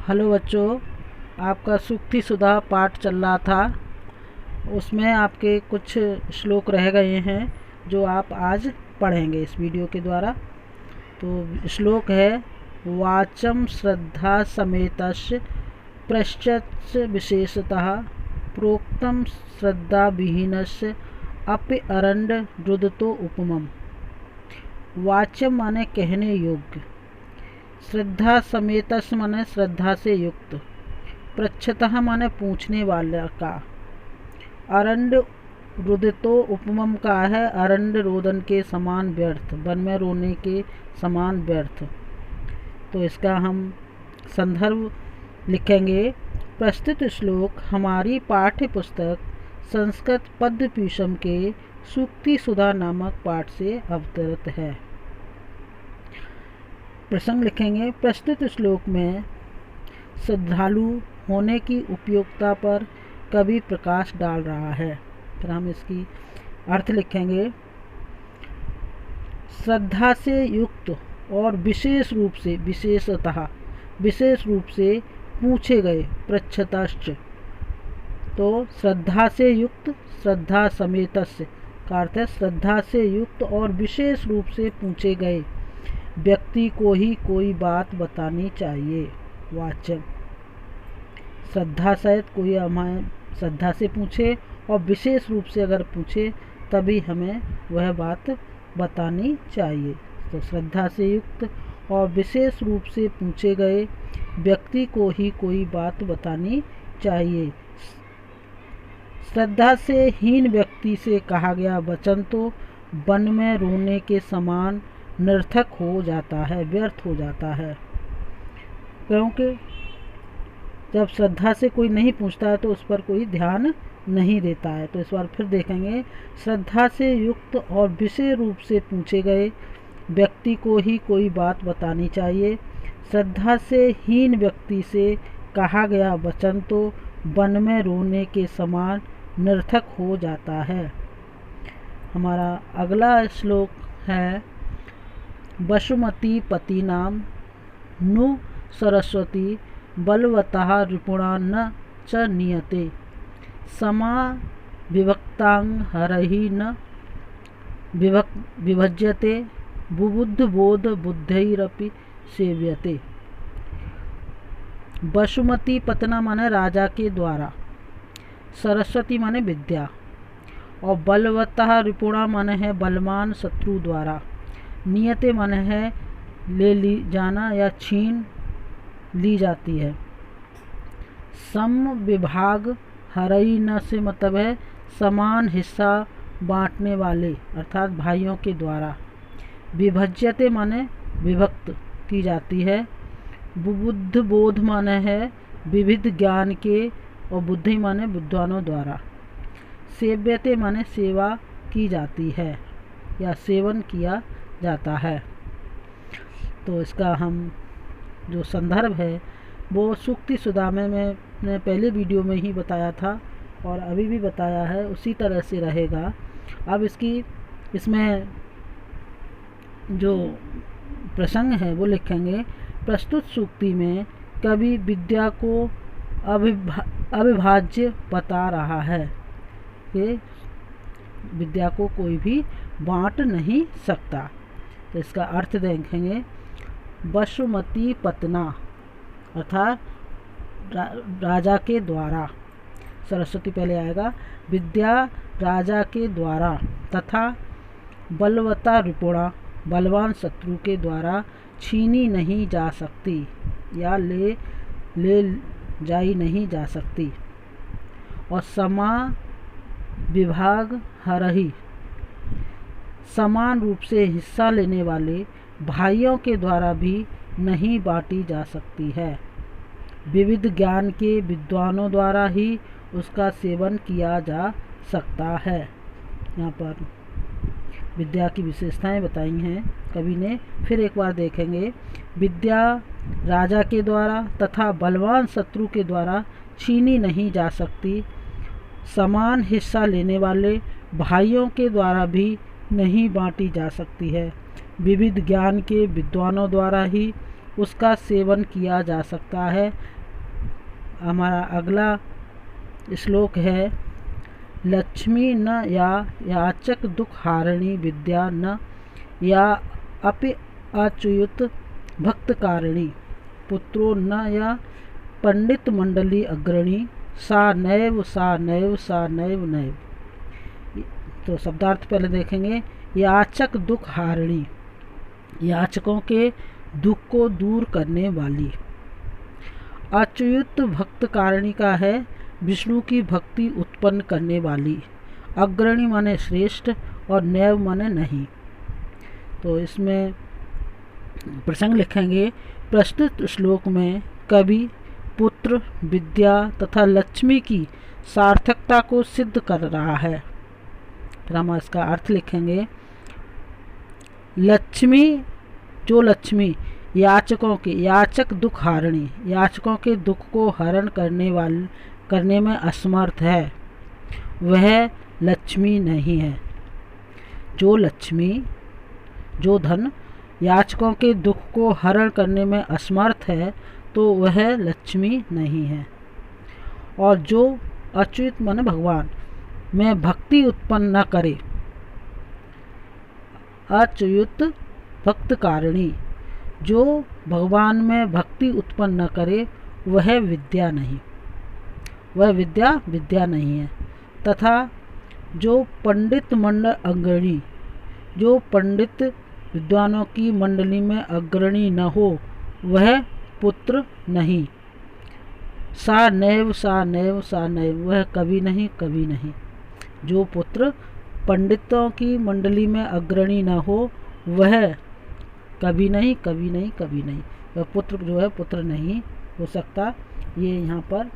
Hello बच्चों, आपका सूक्ति सुधा पाठ चल रहा था। उसमें आपके कुछ श्लोक रह गए हैं जो आप आज पढ़ेंगे इस वीडियो के द्वारा। तो श्लोक है वाचम श्रद्धा समेतस्य पश्चात् विशेषतः प्रोक्तम श्रद्धा विहीनस्य अपि अरंड रुदतो उपमम। वाचम माने कहने योग्य, श्रद्धा समेतस माने श्रद्धा से युक्त, पृच्छतः माने पूछने वाला का, अरंड रुदितो उपमम का है अरंड रोदन के समान व्यर्थ, वन में रोने के समान व्यर्थ। तो इसका हम संदर्भ लिखेंगे। प्रस्तुत श्लोक हमारी पाठ्य पुस्तक संस्कृत पद्मभूषण के सूक्ति सुधा नामक पाठ से अवतरित है। प्रसंग लिखेंगे। प्रस्तुत श्लोक में श्रद्धालु होने की उपयोगिता पर कवि प्रकाश डाल रहा है। फिर हम इसकी अर्थ लिखेंगे। श्रद्धा से युक्त और विशेष रूप से पूछे गए पृच्छतश्च। तो श्रद्धा से युक्त, श्रद्धा समेतस्य का अर्थ है श्रद्धा से युक्त और विशेष रूप से पूछे गए व्यक्ति को ही कोई बात बतानी चाहिए। वाचक श्रद्धा सहित कोई हमें श्रद्धा से पूछे और विशेष रूप से अगर पूछे तभी हमें वह बात बतानी चाहिए। तो श्रद्धा से युक्त और विशेष रूप से पूछे गए व्यक्ति को ही कोई बात बतानी चाहिए। श्रद्धा से हीन व्यक्ति से कहा गया वचन तो वन में रोने के समान निरर्थक हो जाता है, व्यर्थ हो जाता है। क्योंकि जब श्रद्धा से कोई नहीं पूछता है तो उस पर कोई ध्यान नहीं देता है। तो इस बार फिर देखेंगे। श्रद्धा से युक्त और विशेष रूप से पूछे गए व्यक्ति को ही कोई बात बतानी चाहिए। श्रद्धा से हीन व्यक्ति से कहा गया वचन तो वन में रोने के समान निरर्थक हो जाता है। हमारा अगला श्लोक है वसुमती पतिनाम नु सरस्वती बलवतः रिपुणा न च नियते समा विभक्तांग हरहि न विभज्यते बुबुद्ध बोध बुद्धैरपि सेव्यते। वसुमती पतना माने राजा के द्वारा, सरस्वती माने विद्या, और बलवतः रिपुणा माने है बलवान शत्रु द्वारा, नियते माने है ले ली जाना या छीन ली जाती है। सम विभाग हरई न से मतलब है समान हिस्सा बांटने वाले अर्थात भाइयों के द्वारा। विभज्यते माने विभक्त की जाती है। बुबुद्ध बोध माने है विविध ज्ञान के, और बुद्धि माने विद्वानों द्वारा। सेव्यते माने सेवा की जाती है या सेवन किया जाता है। तो इसका हम जो संदर्भ है वो सूक्ति सुधा में मैंने पहले वीडियो में ही बताया था और अभी भी बताया है, उसी तरह से रहेगा। अब इसमें जो प्रसंग है वो लिखेंगे। प्रस्तुत सूक्ति में कवि विद्या को अविभाज्य बता रहा है कि विद्या को कोई भी बांट नहीं सकता। तो इसका अर्थ देखेंगे। वसुमती पतना अर्थात राजा के द्वारा, सरस्वती पहले आएगा, विद्या राजा के द्वारा तथा बलवता रिपुणा बलवान शत्रु के द्वारा छीनी नहीं जा सकती या ले जाई नहीं जा सकती। और समा विभाग हरहि समान रूप से हिस्सा लेने वाले भाइयों के द्वारा भी नहीं बांटी जा सकती है। विविध ज्ञान के विद्वानों द्वारा ही उसका सेवन किया जा सकता है। यहाँ पर विद्या की विशेषताएं बताई हैं कवि ने। फिर एक बार देखेंगे। विद्या राजा के द्वारा तथा बलवान शत्रु के द्वारा छीनी नहीं जा सकती। समान हिस्सा लेने वाले भाइयों के द्वारा भी नहीं बांटी जा सकती है। विविध ज्ञान के विद्वानों द्वारा ही उसका सेवन किया जा सकता है। हमारा अगला श्लोक है, लक्ष्मी न या याचक दुख हारिणी विद्या न या अपि अच्युत भक्त कारिणी पुत्रो न या पंडित मंडली अग्रणी सा नैव सा नैव सा नैव नैव। तो शब्दार्थ पहले देखेंगे। याचक दुख हारिणी, याचकों के दुख को दूर करने वाली। अच्युत भक्त कारिणी का है विष्णु की भक्ति उत्पन्न करने वाली। अग्रणी माने श्रेष्ठ और नैव माने नहीं। तो इसमें प्रसंग लिखेंगे। प्रस्तुत श्लोक में कवि पुत्र, विद्या तथा लक्ष्मी की सार्थकता को सिद्ध कर रहा है। फिर हम इसका अर्थ लिखेंगे। लक्ष्मी, जो लक्ष्मी याचकों के, याचक दुख हारिणी, याचकों के दुख को हरण करने में असमर्थ है, वह लक्ष्मी नहीं है। जो लक्ष्मी, जो धन याचकों के दुख को हरण करने में असमर्थ है, तो वह लक्ष्मी नहीं है। और जो अच्युत माने भगवान में भक्ति उत्पन्न न करे, अच्युत भक्त कारिणी, जो भगवान में भक्ति उत्पन्न न करे, वह विद्या नहीं, वह विद्या नहीं है। तथा जो पंडित मंडल अग्रणी, जो पंडित विद्वानों की मंडली में अग्रणी न हो, वह पुत्र नहीं। सा नैव सा नैव सा नैव, वह कभी नहीं कभी नहीं। जो पुत्र पंडितों की मंडली में अग्रणी न हो, वह कभी नहीं कभी नहीं कभी नहीं, वह पुत्र जो है पुत्र नहीं हो सकता। ये यहाँ पर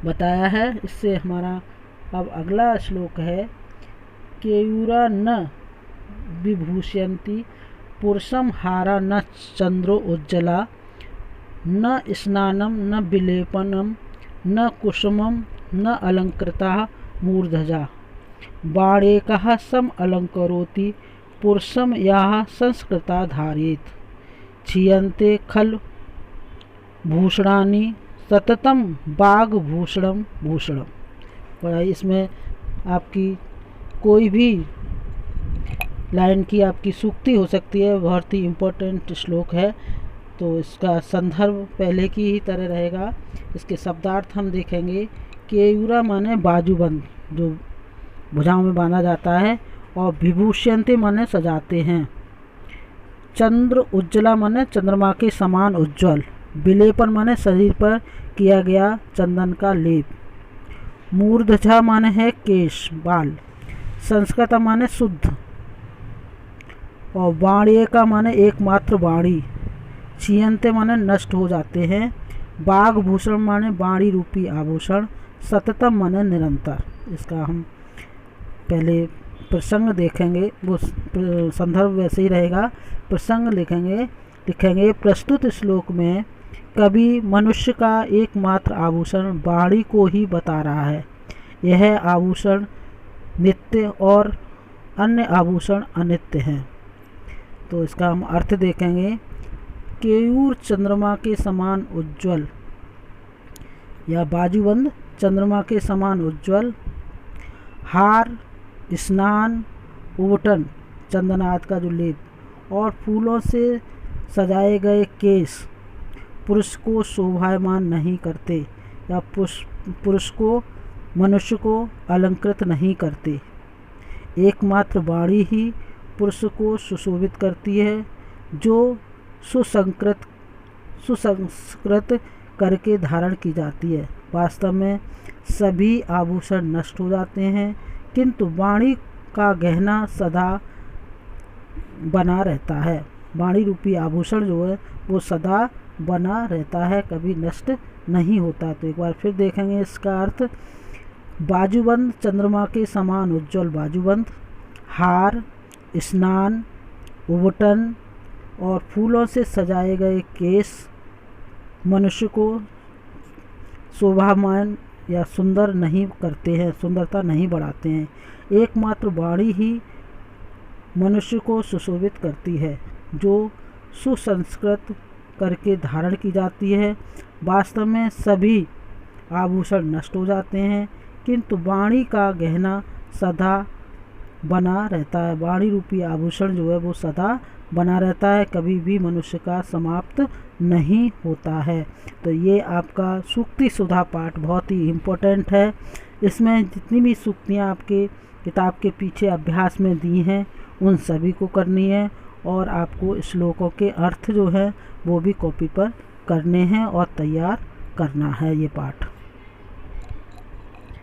बताया है। इससे हमारा अब अगला श्लोक है, केयूरा न विभूषयन्ति पुरुषम हारा न चंद्रो उज्ज्वला न स्नानम न विलेपनम न कुसुमम न अलंकृता मूर्धजा बाणेकः सम अलंकरोति पुरुषम याः संस्कृता धारेत क्षीयन्ते खल भूषणानि सततम बाघ भूषणम भूषणम। इसमें आपकी कोई भी लाइन की आपकी सूक्ति हो सकती है। बहुत ही इम्पोर्टेंट श्लोक है। तो इसका संदर्भ पहले की ही तरह रहेगा। इसके शब्दार्थ हम देखेंगे। केयूरा माने बाजूबंद, जो भुजाओं में बांधा जाता है, और विभूषयन्ते माने सजाते हैं। चंद्र उज्ज्वला माने चंद्रमा के समान उज्ज्वल। विलेपन माने शरीर पर किया गया चंदन का लेप। मूर्धजा माने है केश, बाल। संस्कृत माने शुद्ध। और वाणिका माने एकमात्र वाणी। क्षीयन्ते माने नष्ट हो जाते हैं। बाघ भूषण माने वाणी रूपी आभूषण। सततम माने निरंतर। इसका हम पहले प्रसंग देखेंगे, वो संदर्भ वैसे ही रहेगा। प्रसंग लिखेंगे। प्रस्तुत श्लोक में कवि मनुष्य का एकमात्र आभूषण वाणी को ही बता रहा है। यह आभूषण नित्य और अन्य आभूषण अनित्य हैं। तो इसका हम अर्थ देखेंगे। केयूर चंद्रमा के समान उज्ज्वल या बाजूबंद चंद्रमा के समान उज्ज्वल। हार, स्नान, उबटन चंदनाद का जो लेप और फूलों से सजाए गए केस पुरुष को शोभायमान नहीं करते या पुरुष को, मनुष्य को अलंकृत नहीं करते। एकमात्र वाणी ही पुरुष को सुशोभित करती है, जो सुसंस्कृत करके धारण की जाती है। वास्तव में सभी आभूषण नष्ट हो जाते हैं, किंतु वाणी का गहना सदा बना रहता है। वाणी रूपी आभूषण जो है वो सदा बना रहता है, कभी नष्ट नहीं होता। तो एक बार फिर देखेंगे इसका अर्थ। बाजूबंद चंद्रमा के समान उज्ज्वल बाजूबंद। हार, स्नान, उबटन और फूलों से सजाए गए केस मनुष्य को शोभामान या सुंदर नहीं करते हैं, सुंदरता नहीं बढ़ाते हैं। एकमात्र वाणी ही मनुष्य को सुशोभित करती है, जो सुसंस्कृत करके धारण की जाती है। वास्तव में सभी आभूषण नष्ट हो जाते हैं, किंतु वाणी का गहना सदा बना रहता है। वाणी रूपी आभूषण जो है वो सदा बना रहता है, कभी भी मनुष्य का समाप्त नहीं होता है। तो ये आपका सूक्ति सुधा पाठ बहुत ही इम्पोर्टेंट है। इसमें जितनी भी सूक्तियाँ आपके किताब के पीछे अभ्यास में दी हैं उन सभी को करनी है, और आपको श्लोकों के अर्थ जो है वो भी कॉपी पर करने हैं और तैयार करना है ये पाठ।